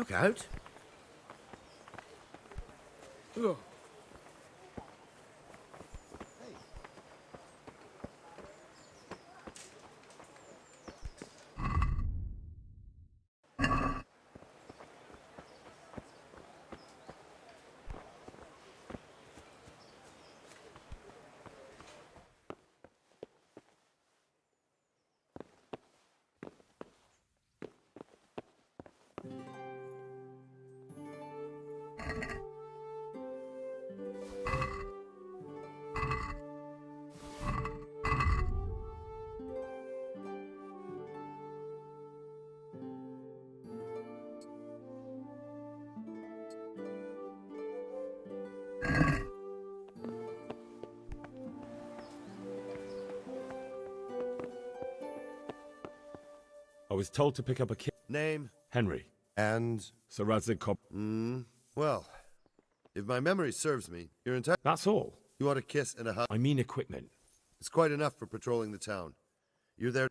Look out. Ugh. I was told to pick up a kid. Name Henry. and... Saradzik Kop. Well, if my memory serves me, you're entitled... That's all. You want a kiss and a hug? I mean equipment. It's quite enough for patrolling the town. You're there...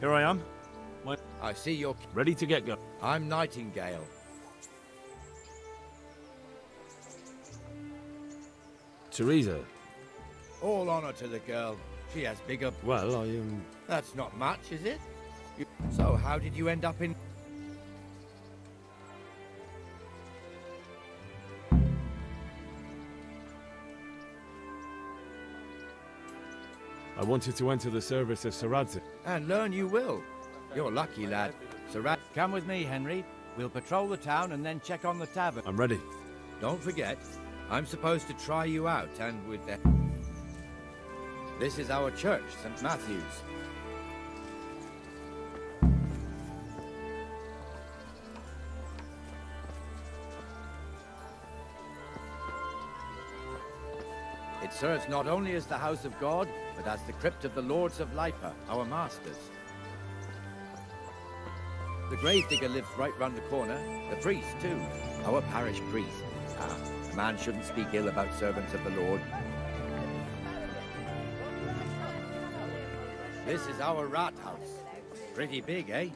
Here I am. I see you're... Ready to get go. I'm Nightingale. Teresa. All honor to the girl. She has bigger... Well, That's not much, is it? So, how did you end up in... I wanted to enter the service of Saradzik. And learn you will. You're lucky, lad. Sarat... Come with me, Henry. We'll patrol the town and then check on the tavern. I'm ready. Don't forget, I'm supposed to try you out, and with that... This is our church, St. Matthew's. It serves not only as the house of God, but as the crypt of the Lords of Lipa, our masters. The gravedigger lives right round the corner. The priest, too. Our parish priest. A man shouldn't speak ill about servants of the Lord. This is our rat house. Pretty big, eh?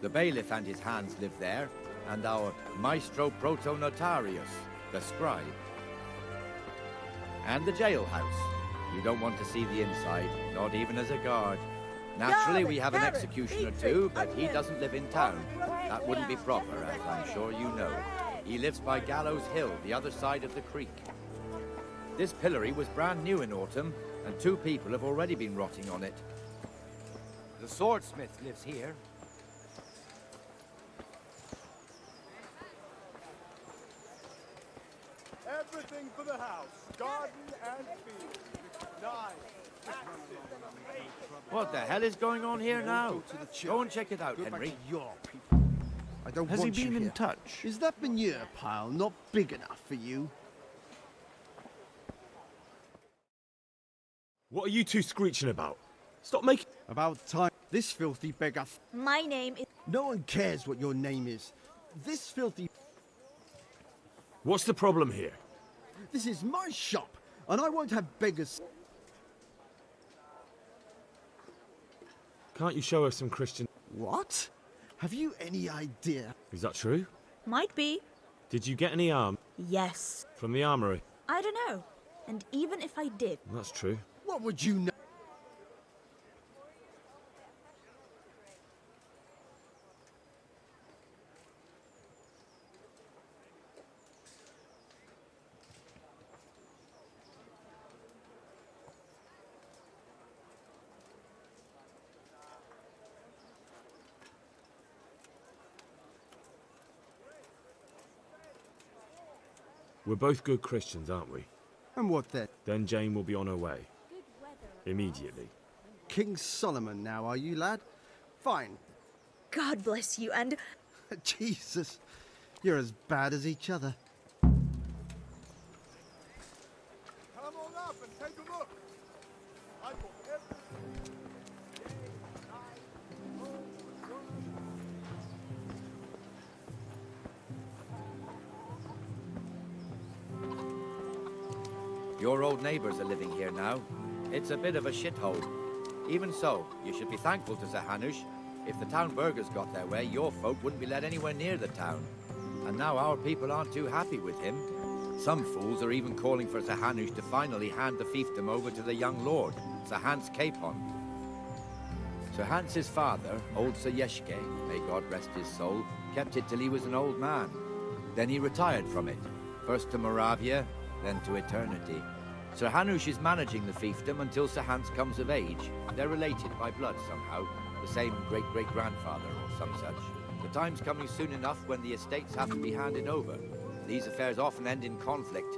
The bailiff and his hands live there, and our maestro protonotarius, the scribe. And the jailhouse. You don't want to see the inside, not even as a guard. Naturally, we have an executioner too, but he doesn't live in town. That wouldn't be proper, as I'm sure you know. He lives by Gallows Hill, the other side of the creek. This pillory was brand new in autumn, and 2 people have already been rotting on it. The swordsmith lives here. Everything for the house, garden and field. Nice. What the hell is going on here now? Go and check it out, Henry. Your people. I don't Has he want you been in here. touch? Is that manure pile not big enough for you? What are you two screeching about? Stop making... About time. This filthy beggar. My name is... No one cares what your name is. This filthy... What's the problem here? This is my shop, and I won't have beggars... Can't you show us some Christian... What? Have you any idea? Is that true? Might be. Did you get any arm Yes. from the armory? I don't know. And even if I did, That's true. What would you know? We're both good Christians, aren't we? And what then? Then Jane will be on her way. Immediately. King Solomon now, are you, lad? Fine. God bless you and... Jesus, you're as bad as each other. Come on up and take a look. I got everything. Your old neighbours are living here now. It's a bit of a shithole. Even so, you should be thankful to Sir Hanush. If the town burghers got their way, your folk wouldn't be let anywhere near the town. And now our people aren't too happy with him. Some fools are even calling for Sir Hanush to finally hand the fiefdom over to the young lord, Sir Hans Capon. Sir Hans's father, old Sir Yeshke, may God rest his soul, kept it till he was an old man. Then he retired from it, first to Moravia, then to eternity. Sir Hanush is managing the fiefdom until Sir Hans comes of age. They're related by blood somehow, the same great-great-grandfather or some such. The time's coming soon enough when the estates have to be handed over. These affairs often end in conflict.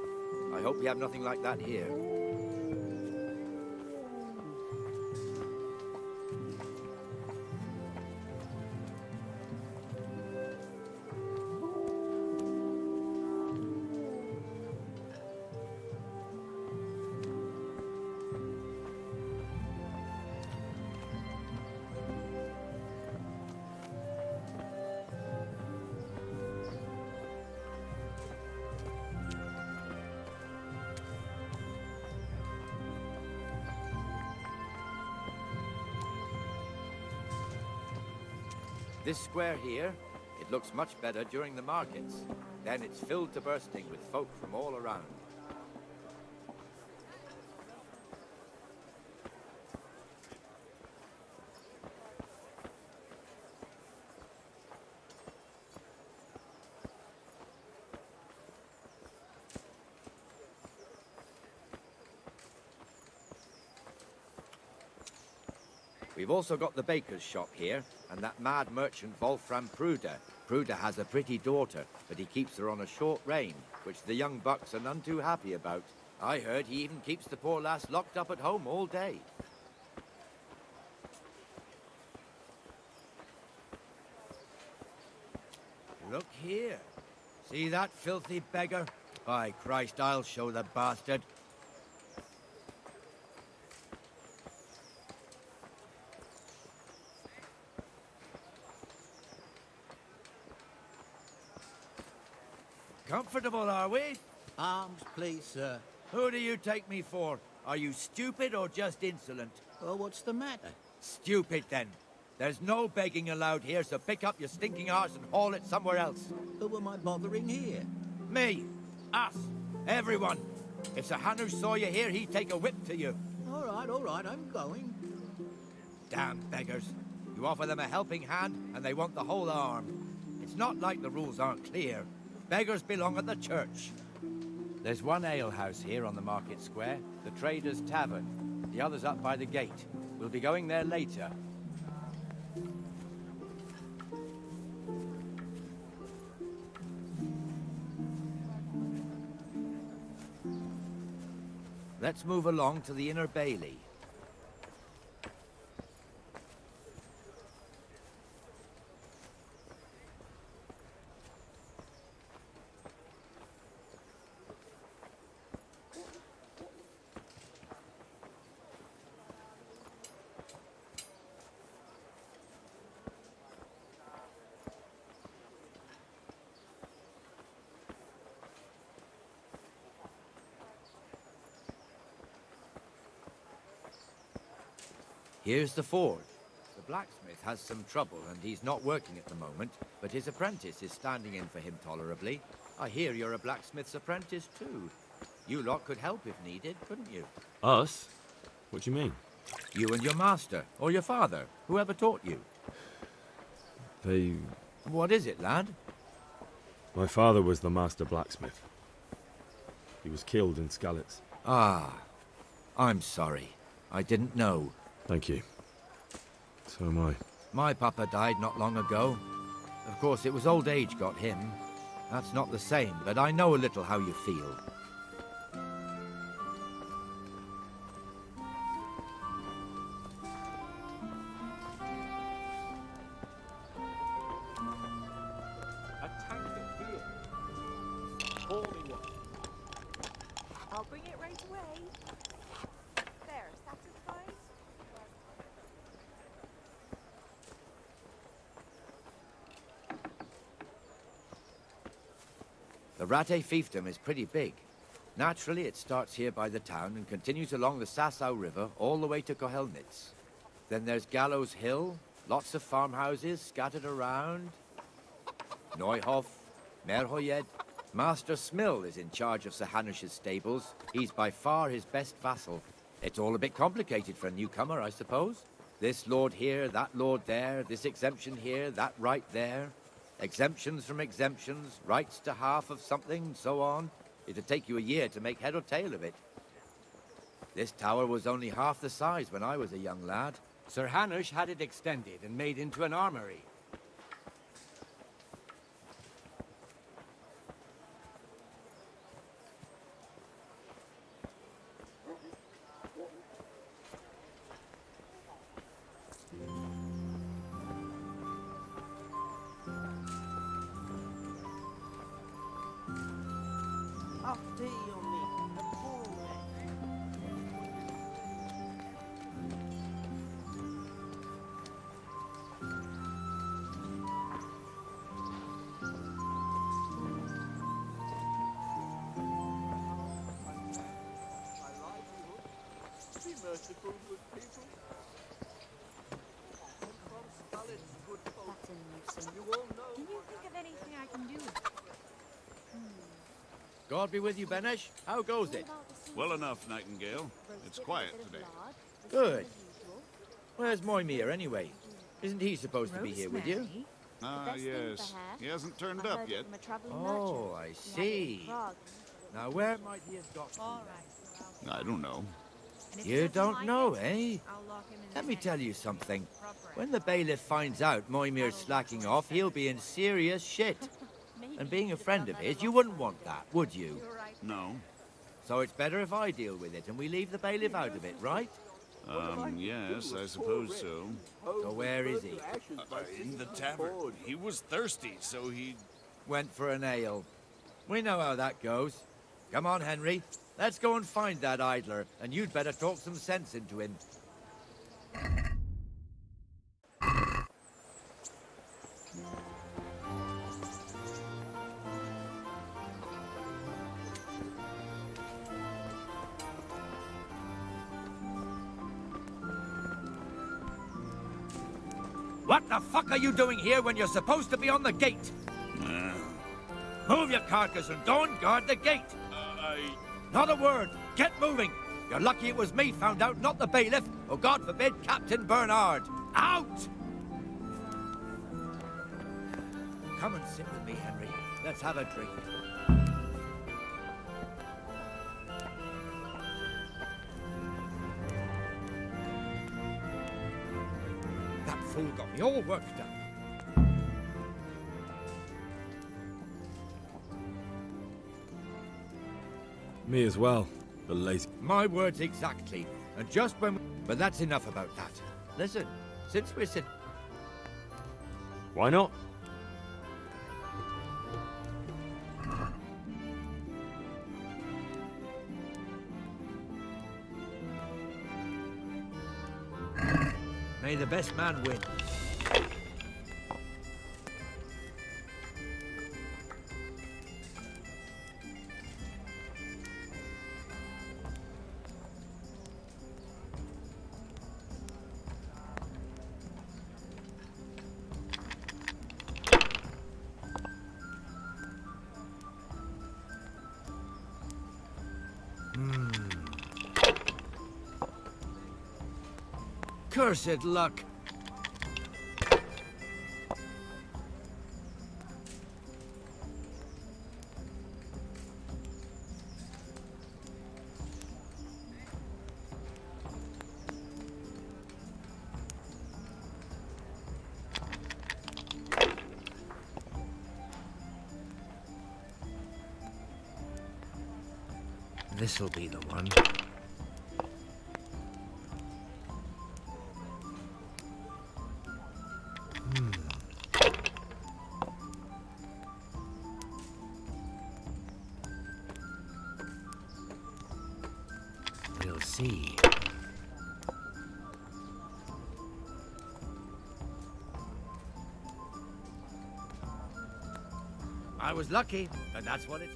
I hope we have nothing like that here. This square here, it looks much better during the markets. Then it's filled to bursting with folk from all around. We've also got the baker's shop here, and that mad merchant Wolfram Pruder. Pruder has a pretty daughter, but he keeps her on a short rein, which the young bucks are none too happy about. I heard he even keeps the poor lass locked up at home all day. Look here. See that filthy beggar? By Christ, I'll show the bastard. Comfortable, are we? Arms, please, sir. Who do you take me for? Are you stupid or just insolent? Well, what's the matter? Stupid, then. There's no begging allowed here, so pick up your stinking arse and haul it somewhere else. Who am I bothering here? Me, us, everyone. If Sir Hanush saw you here, he'd take a whip to you. All right, I'm going. Damn beggars. You offer them a helping hand, and they want the whole arm. It's not like the rules aren't clear. Beggars belong at the church. There's one alehouse here on the market square, the Trader's Tavern. The other's up by the gate. We'll be going there later. Let's move along to the Inner Bailey. Here's the forge. The blacksmith has some trouble and he's not working at the moment, but his apprentice is standing in for him tolerably. I hear you're a blacksmith's apprentice too. You lot could help if needed, couldn't you? Us? What do you mean? You and your master, or your father, whoever taught you. They... What is it, lad? My father was the master blacksmith. He was killed in Skalitz. Ah, I'm sorry. I didn't know. Thank you. So am I. My papa died not long ago. Of course, it was old age got him. That's not the same, but I know a little how you feel. I'll bring it right away. There, satisfied? The Ratte fiefdom is pretty big. Naturally, it starts here by the town and continues along the Sasau River all the way to Kohelnitz. Then there's Gallows Hill, lots of farmhouses scattered around. Neuhof, Merhoyed. Master Smill is in charge of Sir Hanush's stables. He's by far his best vassal. It's all a bit complicated for a newcomer, I suppose. This lord here, that lord there, this exemption here, that right there. Exemptions from exemptions, rights to half of something, so on. It'd take you a year to make head or tail of it. This tower was only half the size when I was a young lad. Sir Hanush had it extended and made into an armory. After you me, the poor Be merciful, good people. Good folk. That's a nuisance. You all know Can you think of anything I can do? God be with you, Benesh. How goes it? Well enough, Nightingale. It's quiet today. Good. Where's Moimir, anyway? Isn't he supposed to be here with you? Rosemary? Ah, yes. He hasn't turned up yet. Oh, I see. Now, where might he have got to? I don't know. You don't know, eh? Let me tell you something. When the bailiff finds out Moimir's slacking off, he'll be in serious shit. And being a friend of his, you wouldn't want that, would you? No. So it's better if I deal with it and we leave the bailiff out of it, right? Yes, I suppose so. So where is he? In the tavern. He was thirsty, so he... Went for an ale. We know how that goes. Come on, Henry. Let's go and find that idler, and you'd better talk some sense into him. What the fuck are you doing here when you're supposed to be on the gate? Move your carcass and don't guard the gate. Not a word. Get moving. You're lucky it was me found out, not the bailiff, or God forbid, Captain Bernard. Out! Come and sit with me, Henry. Let's have a drink. That fool got me all worked up. Me as well, the lazy... My words exactly. And just when... But that's enough about that. Listen, since we're sitting... Why not? May the best man win. Cursed luck. This'll be the one. We'll see. I was lucky, but that's what it's...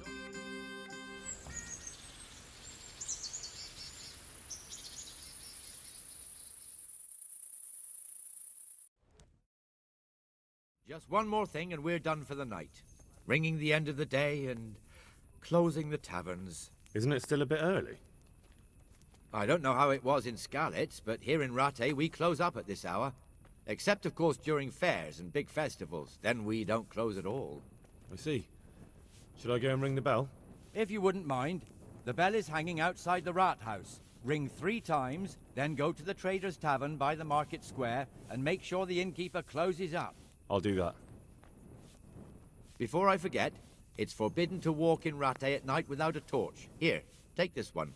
Just one more thing and we're done for the night. Ringing the end of the day and closing the taverns. Isn't it still a bit early? I don't know how it was in Skalitz, but here in Rattay we close up at this hour. Except, of course, during fairs and big festivals. Then we don't close at all. I see. Should I go and ring the bell? If you wouldn't mind. The bell is hanging outside the rat house. Ring 3 times, then go to the Trader's Tavern by the market square and make sure the innkeeper closes up. I'll do that. Before I forget, it's forbidden to walk in Rattay at night without a torch. Here, take this one.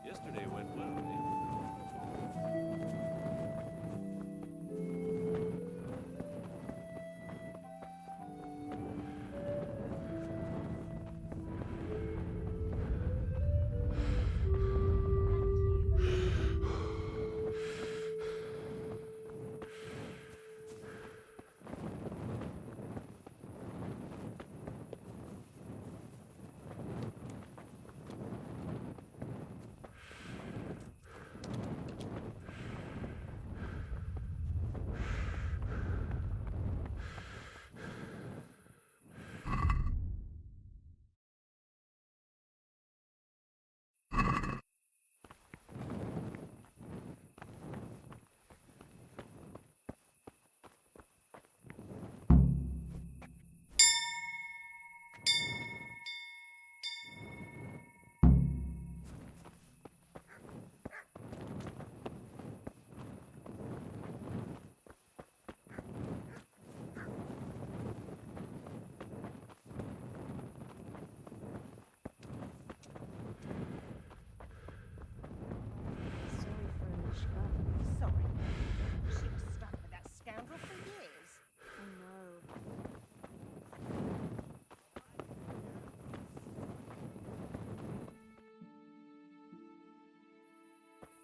Yesterday went well, eh?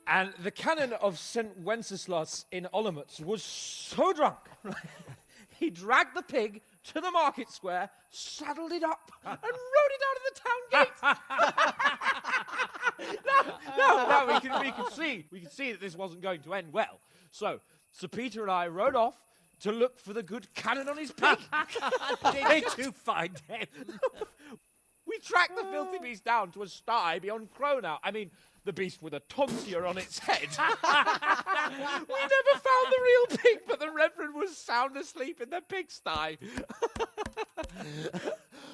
And the canon of St. Wenceslas in Olomouc was so drunk, he dragged the pig to the market square, saddled it up, and rode it out of the town gate. No, we could see that this wasn't going to end well. So, Sir Peter and I rode off to look for the good canon on his pig. Did you find him? We tracked the filthy beast down to a sty beyond Cronow. I mean, the beast with a tonsure on its head. We never found the real pig, but the Reverend was sound asleep in the pigsty.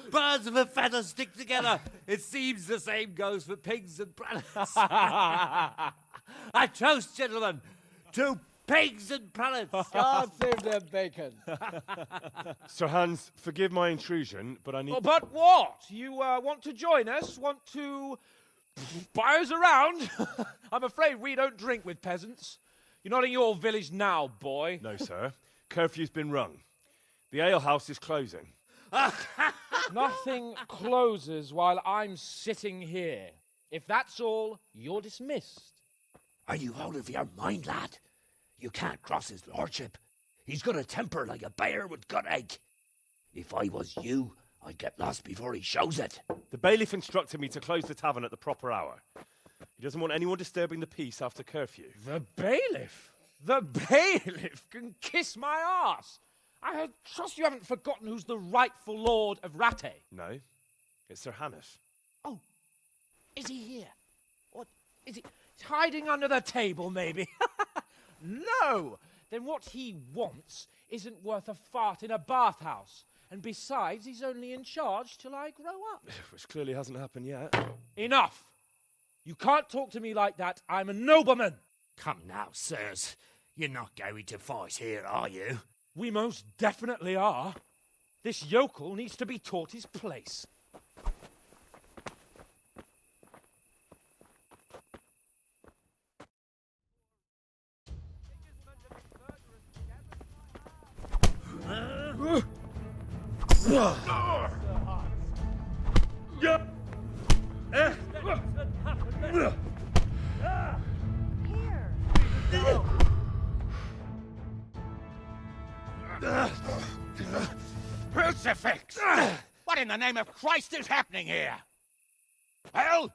Birds of a feather stick together. It seems the same goes for pigs and planets. I toast, gentlemen, to pigs and planets. God save their bacon. Sir Hans, forgive my intrusion, but I need... Oh, but what? You want to join us? Want to buy us around? I'm afraid we don't drink with peasants. You're not in your village now, boy. No, sir. Curfew's been rung. The alehouse is closing. Nothing closes while I'm sitting here. If that's all, you're dismissed. Are you out of your mind, lad? You can't cross his lordship. He's got a temper like a bear with gut ache. If I was you, I'd get lost before he shows it. The bailiff instructed me to close the tavern at the proper hour. He doesn't want anyone disturbing the peace after curfew. The bailiff? The bailiff can kiss my arse. I trust you haven't forgotten who's the rightful lord of Rattay. No, it's Sir Hannes. Oh, is he here? What is he? He's hiding under the table, maybe. No! Then what he wants isn't worth a fart in a bathhouse. And besides, he's only in charge till I grow up. Which clearly hasn't happened yet. Enough! You can't talk to me like that. I'm a nobleman. Come now, sirs. You're not going to fight here, are you? We most definitely are. This yokel needs to be taught his place. Crucifix! What in the name of Christ is happening here? Well,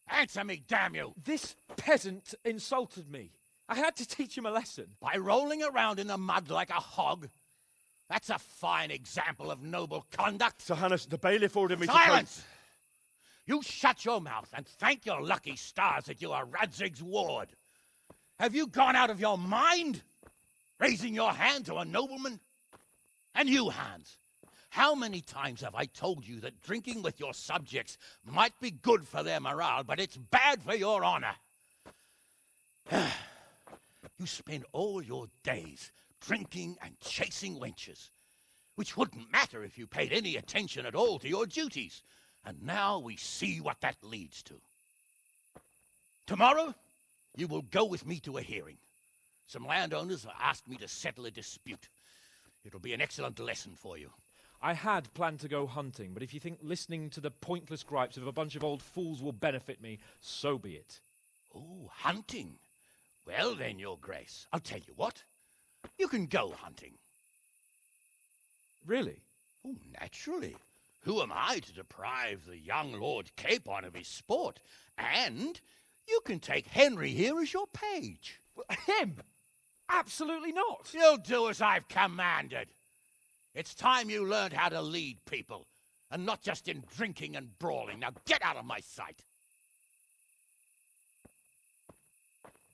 answer me, damn you! This peasant insulted me. I had to teach him a lesson. By rolling around in the mud like a hog? That's a fine example of noble conduct. Sir Hannes, the bailiff ordered me Silence! You shut your mouth and thank your lucky stars that you are Radzig's ward. Have you gone out of your mind? Raising your hand to a nobleman? And you, Hans, how many times have I told you that drinking with your subjects might be good for their morale, but it's bad for your honor? You spend all your days drinking and chasing wenches, which wouldn't matter if you paid any attention at all to your duties. And now we see what that leads to. Tomorrow, you will go with me to a hearing. Some landowners have asked me to settle a dispute. It'll be an excellent lesson for you. I had planned to go hunting, but if you think listening to the pointless gripes of a bunch of old fools will benefit me, so be it. Oh, hunting. Well then, Your Grace, I'll tell you what. You can go hunting. Really? Oh, naturally. Who am I to deprive the young Lord Capon of his sport? And you can take Henry here as your page. Him? Absolutely not. You'll do as I've commanded. It's time you learned how to lead people, and not just in drinking and brawling. Now get out of my sight.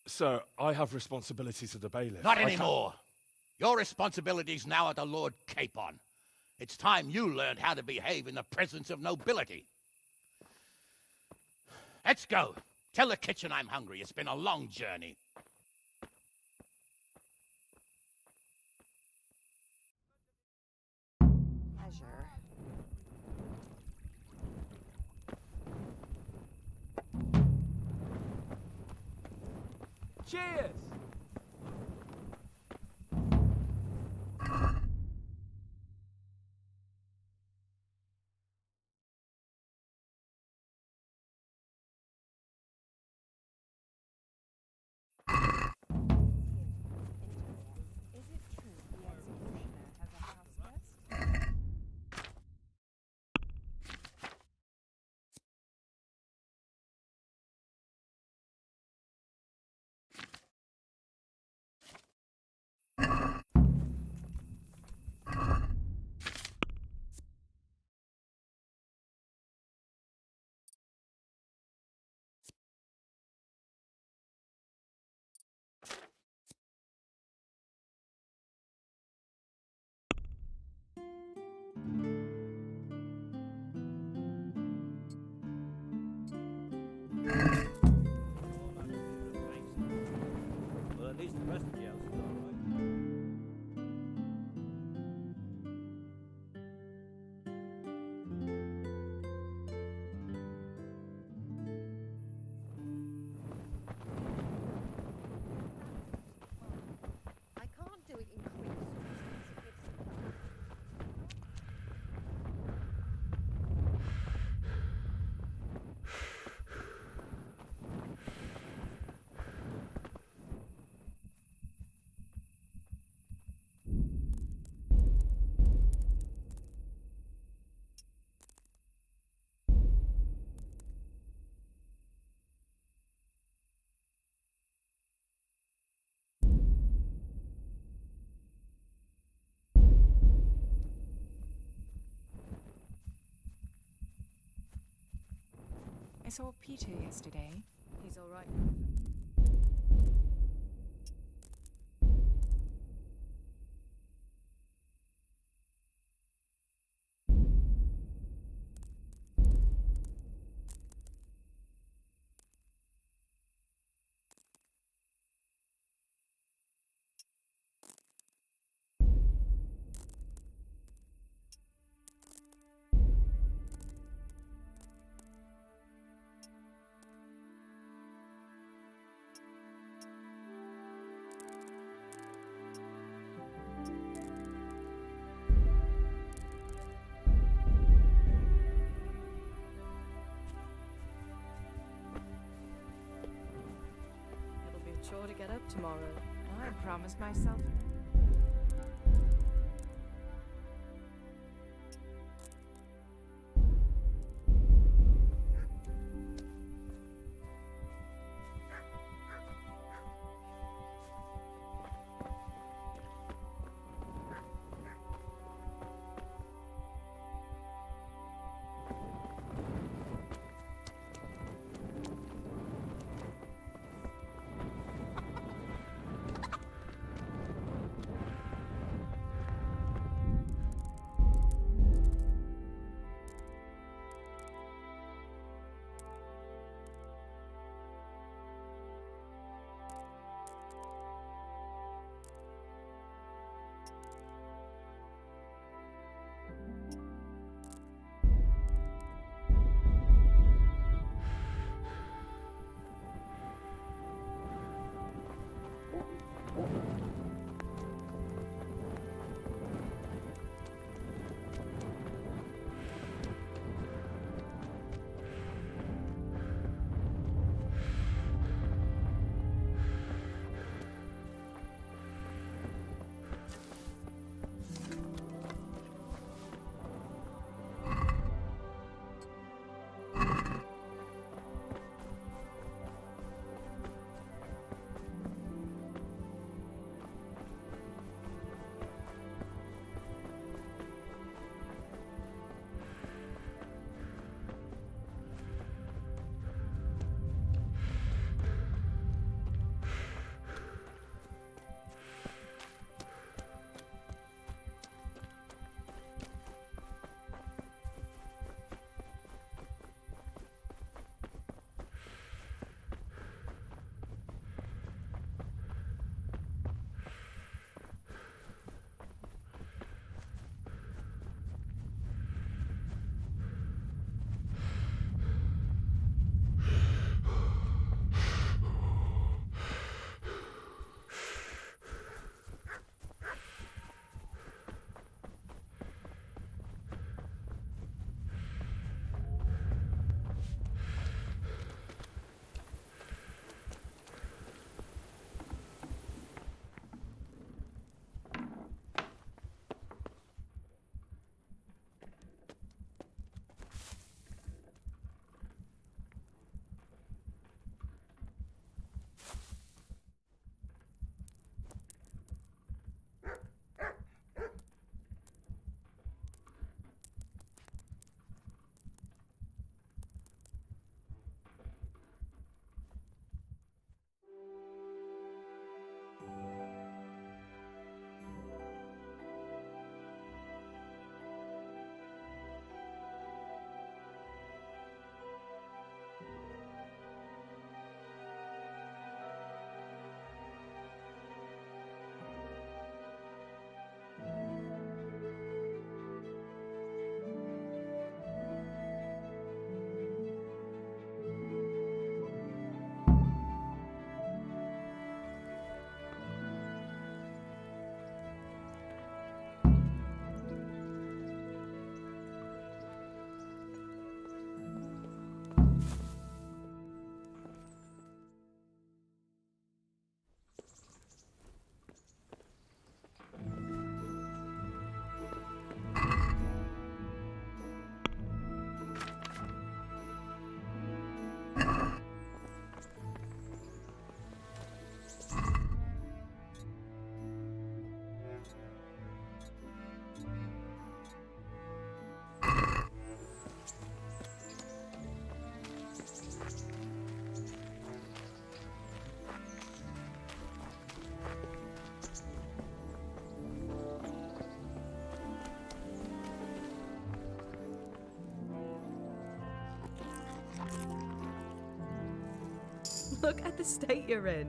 Sir, I have responsibilities to the bailiff. Not anymore. Your responsibilities now are the Lord Capon. It's time you learned how to behave in the presence of nobility. Let's go. Tell the kitchen I'm hungry. It's been a long journey. Pleasure. Cheers! I saw Peter yesterday. He's all right. It'll be a chore to get up tomorrow. I promised myself. Look at the state you're in.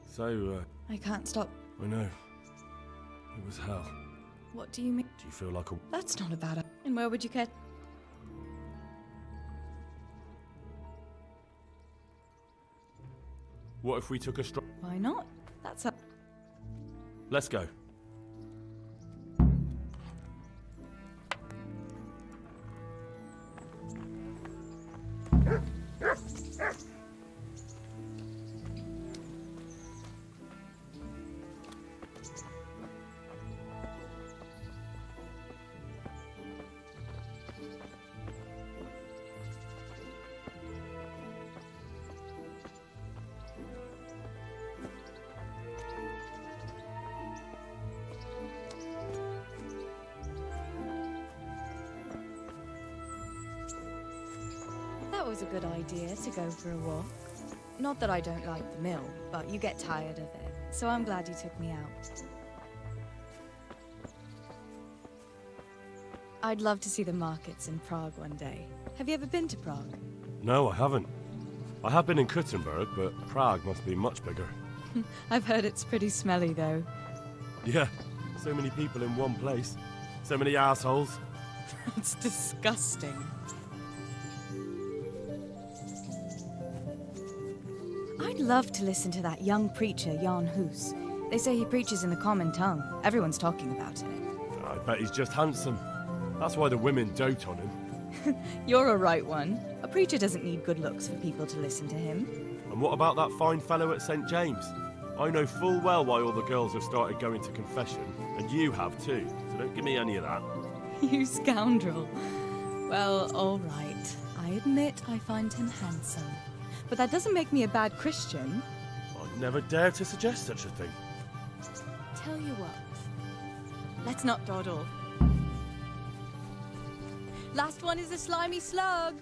So, I can't stop. I know. It was hell. What do you mean? Do you feel like a... That's not a bad... And where would you get... What if we took a stroll? Why not? That's a... Let's go. That was a good idea to go for a walk. Not that I don't like the mill, but you get tired of it. So I'm glad you took me out. I'd love to see the markets in Prague one day. Have you ever been to Prague? No, I haven't. I have been in Kuttenberg, but Prague must be much bigger. I've heard it's pretty smelly, though. Yeah, so many people in one place. So many assholes. It's disgusting. I'd love to listen to that young preacher, Jan Hus. They say he preaches in the common tongue. Everyone's talking about it. I bet he's just handsome. That's why the women dote on him. You're a right one. A preacher doesn't need good looks for people to listen to him. And what about that fine fellow at St. James? I know full well why all the girls have started going to confession, and you have too, so don't give me any of that. You scoundrel. Well, all right. I admit I find him handsome. But that doesn't make me a bad Christian. I'd never dare to suggest such a thing. Tell you what. Let's not dawdle. Last one is a slimy slug.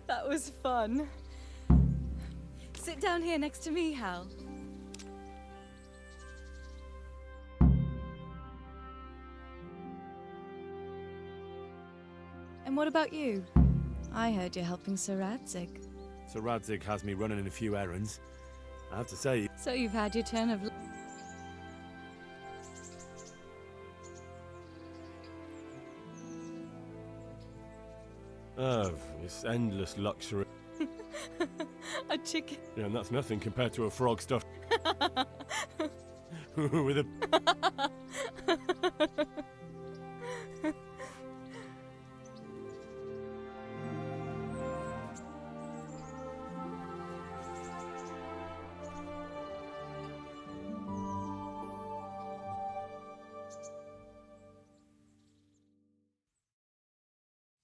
That was fun. Sit down here next to me, Hal. And what about you? I heard you're helping Sir Radzig. Sir Radzig has me running in a few errands. I have to say... So you've had your turn of... Oh, this endless luxury. A chicken. Yeah, and that's nothing compared to a frog stuffed... with a...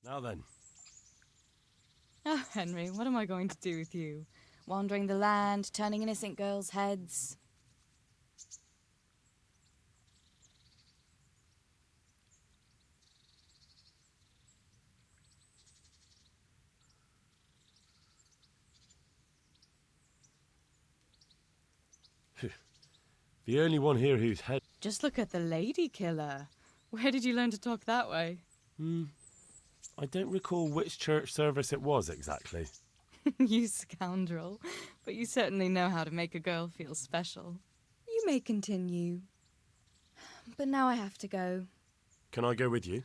Now then. Oh, Henry, what am I going to do with you? Wandering the land, turning innocent girls' heads. The only one here whose head... Just look at the lady killer. Where did you learn to talk that way? I don't recall which church service it was exactly. You scoundrel. But you certainly know how to make a girl feel special. You may continue. But now I have to go. Can I go with you?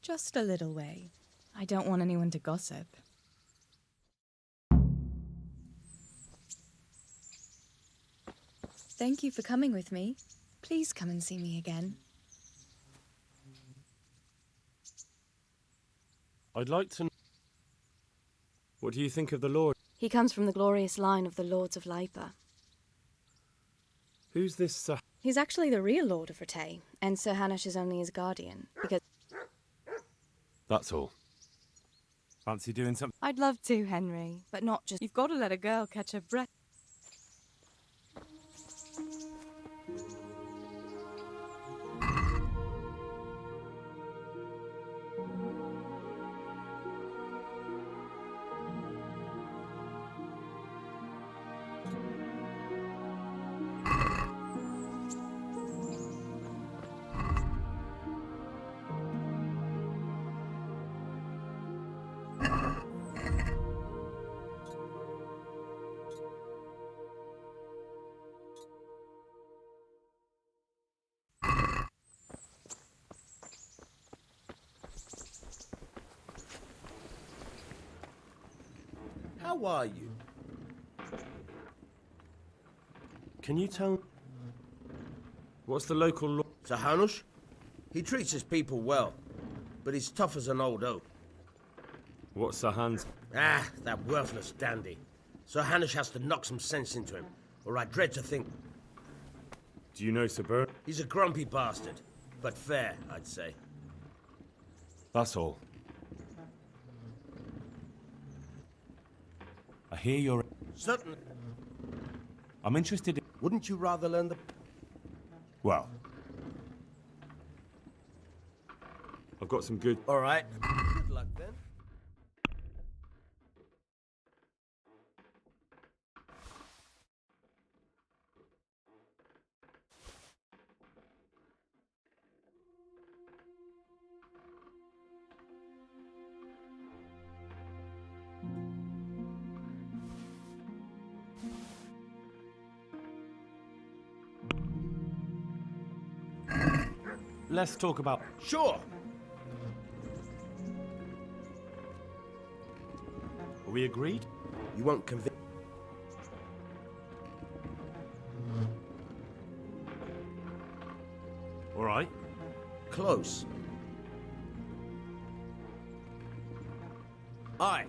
Just a little way. I don't want anyone to gossip. Thank you for coming with me. Please come and see me again. I'd like to know... What do you think of the Lord? He comes from the glorious line of the Lords of Lipa. Who's this He's actually the real Lord of Rete, and Sir Hanush is only his guardian, because... That's all. Fancy doing something? I'd love to, Henry, but not just... You've got to let a girl catch her breath. How are you? Can you tell... What's the local law? Sir Hanush? He treats his people well, but he's tough as an old oak. What's Sir Hans? Ah, that worthless dandy. Sir Hanush has to knock some sense into him, or I dread to think... Do you know Sir Bert? He's a grumpy bastard, but fair, I'd say. That's all. I hear you're... Certainly. I'm interested in... Wouldn't you rather learn the... Well... I've got some good... All right. Good luck, then. Let's talk about... Sure. Are we agreed? You won't convince... All right. Close. Aye.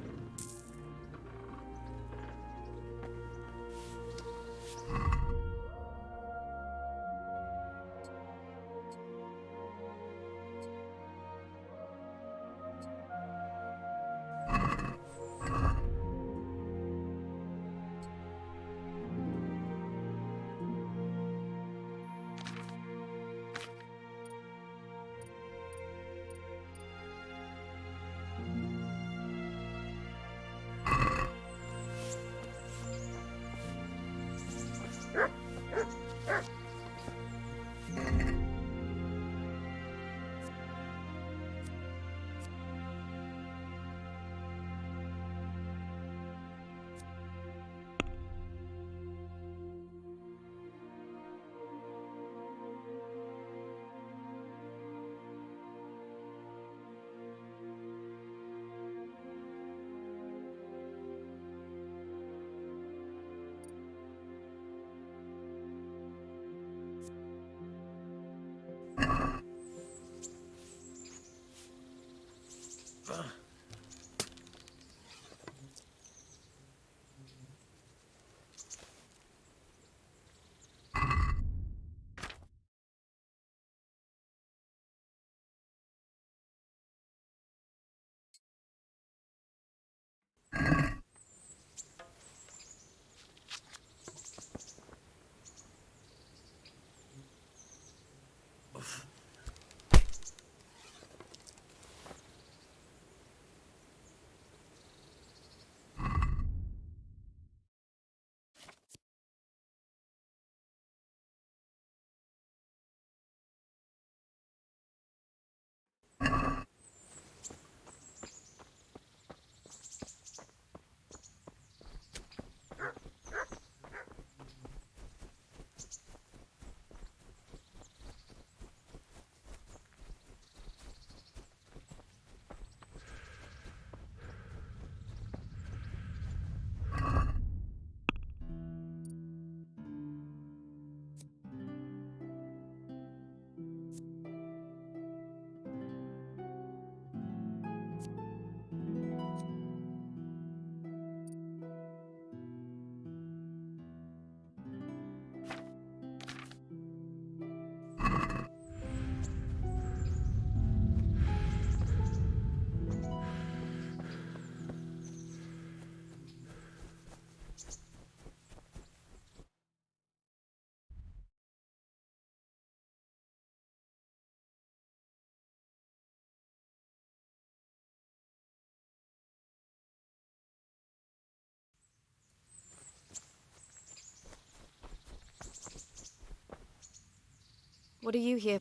What are you here?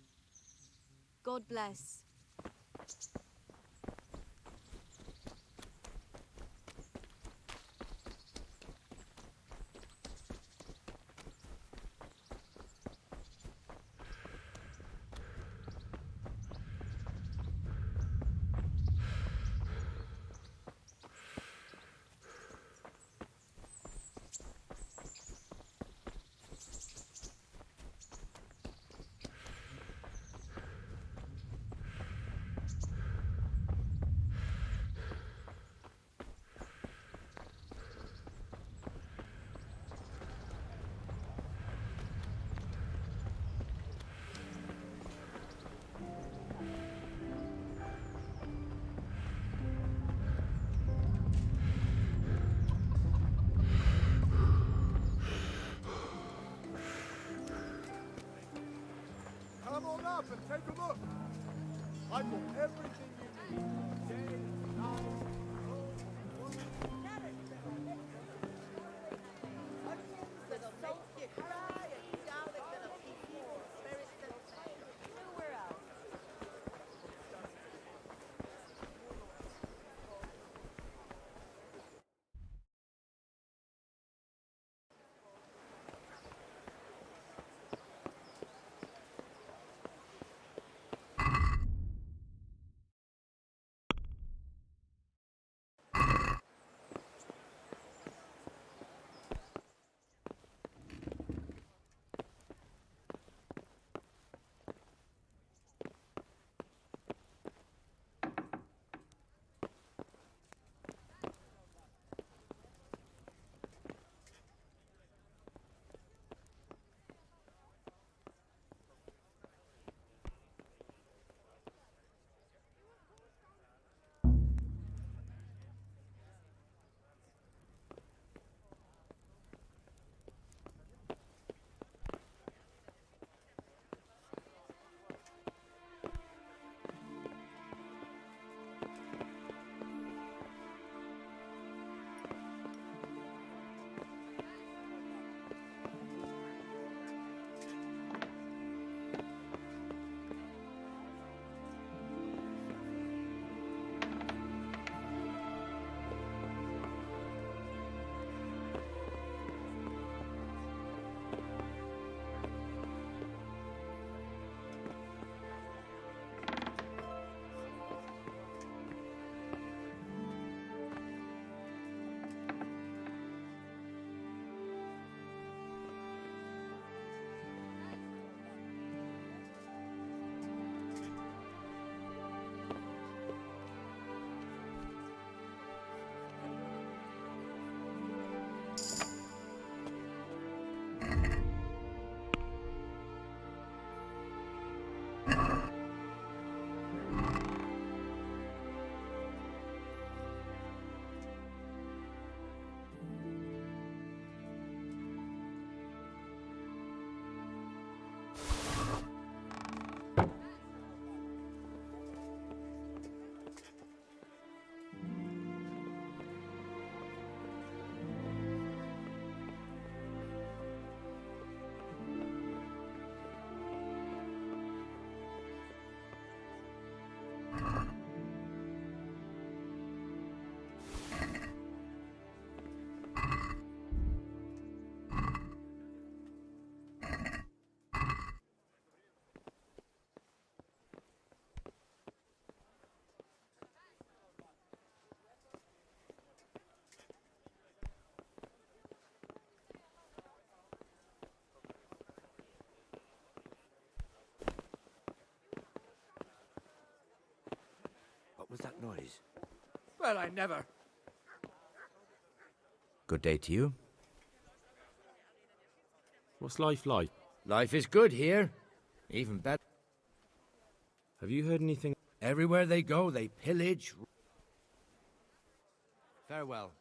God bless. Come on up and take a look. I've got everything you need. Day, night, Was that noise? Well, I never. Good day to you. What's life like? Life is good here. Even better. Have you heard anything? Everywhere they go, they pillage. Farewell.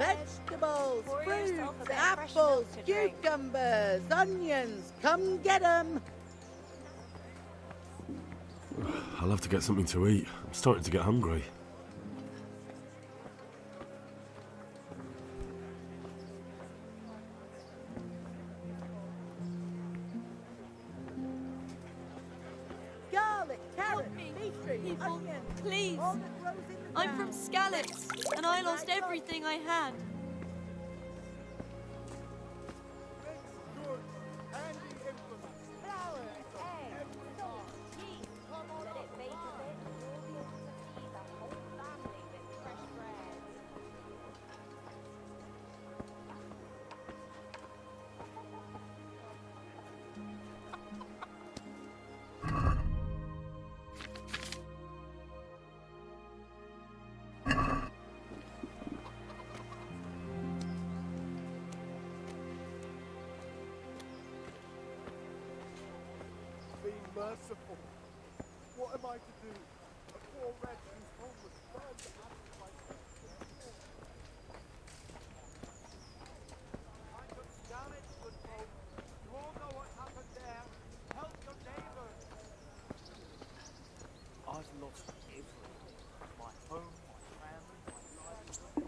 Vegetables, Pour fruits, yourself a bit of fresh apples, milk to drink. cucumbers, onions. Come get 'em. I'll have to get something to eat. I'm starting to get hungry. Garlic, carrot, beetroot, onion. Please. All that grows in the I'm from ground. Scallops, and I lost everything I had. Goods, handy implements. Flour, eggs, salt, yeast. Let it bake a bit, and you'll be able to feed the whole family with fresh bread. Be merciful. What am I to do? A poor wretch whose home was burned out of my I took down it, good folk. You all know what happened there. Help your neighbors. I've lost everything. My home, my family, my life.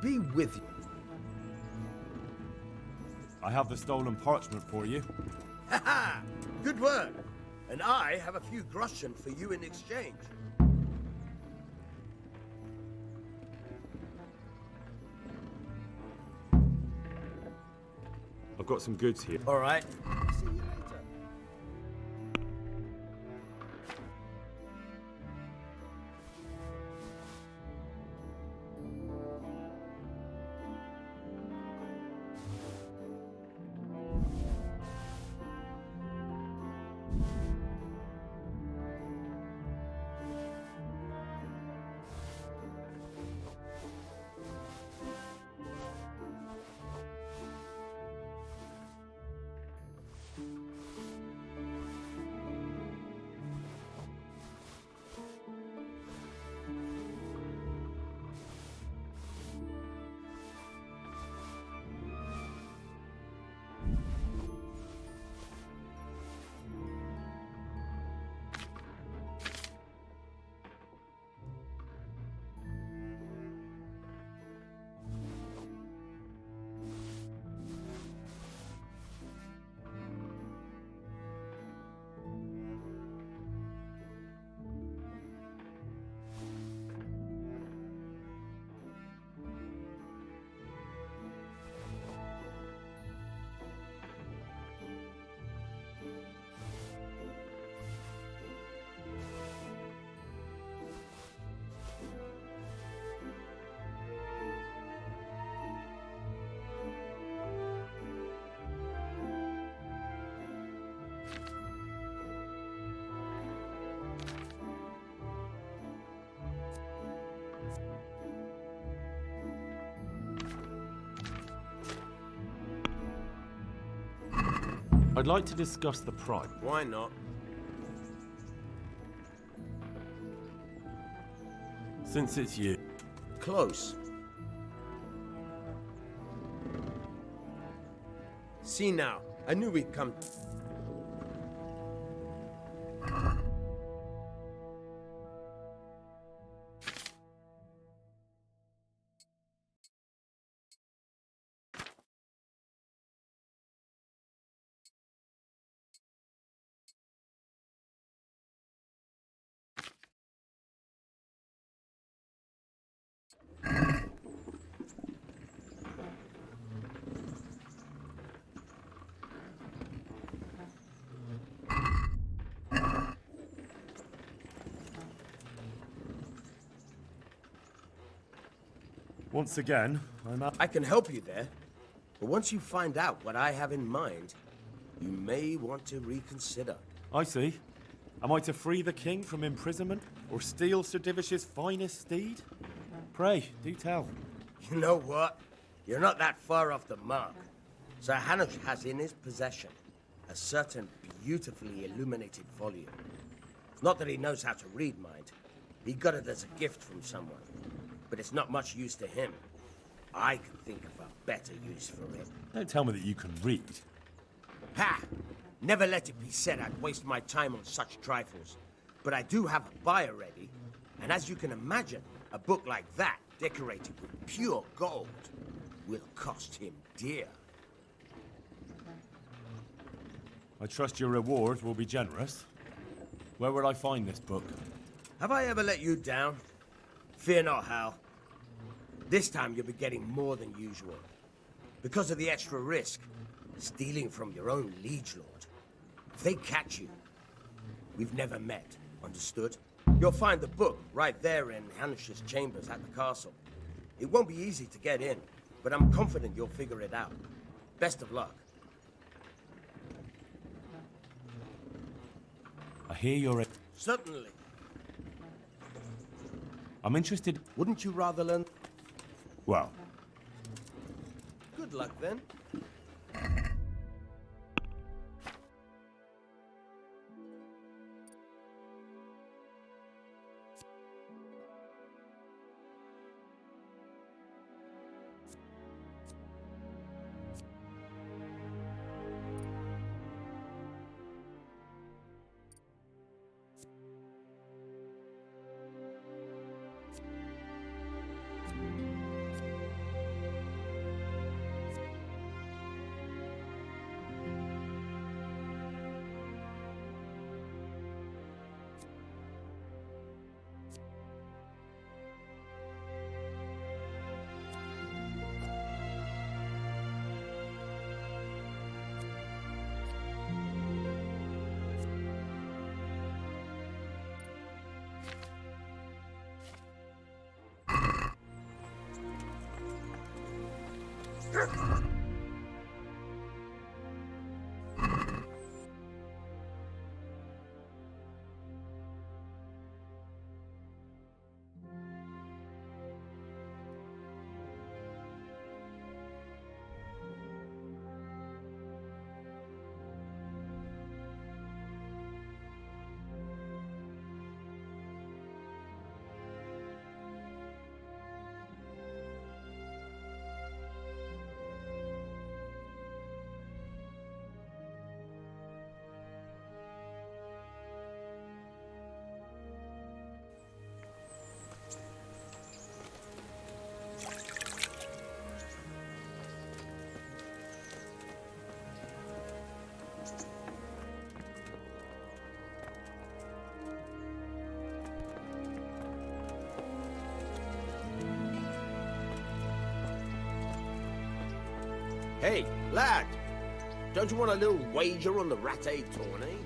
be with you. I have the stolen parchment for you. Ha ha! Good work! And I have a few groschen for you in exchange. I've got some goods here. All right. See you later. I'd like to discuss the price. Why not? Since it's you. Close. See now, I knew we'd come. Once again, I can help you there, but once you find out what I have in mind, you may want to reconsider. I see. Am I to free the king from imprisonment, or steal Sir Divish's finest steed? Pray, do tell. You know what? You're not that far off the mark. Sir Hanush has in his possession a certain beautifully illuminated volume. Not that he knows how to read, mind. He got it as a gift from someone. But it's not much use to him. I can think of a better use for it. Don't tell me that you can read. Ha! Never let it be said I'd waste my time on such trifles. But I do have a buyer ready, and as you can imagine, a book like that, decorated with pure gold, will cost him dear. I trust your reward will be generous. Where would I find this book? Have I ever let you down? Fear not, Hal. This time you'll be getting more than usual. Because of the extra risk, stealing from your own liege lord. If they catch you, we've never met, understood? You'll find the book right there in Hanush's chambers at the castle. It won't be easy to get in, but I'm confident you'll figure it out. Best of luck. I hear you're... Certainly. I'm interested... Wouldn't you rather learn... Well... Good luck, then. Hey, lad! Don't you want a little wager on the ratte tourney?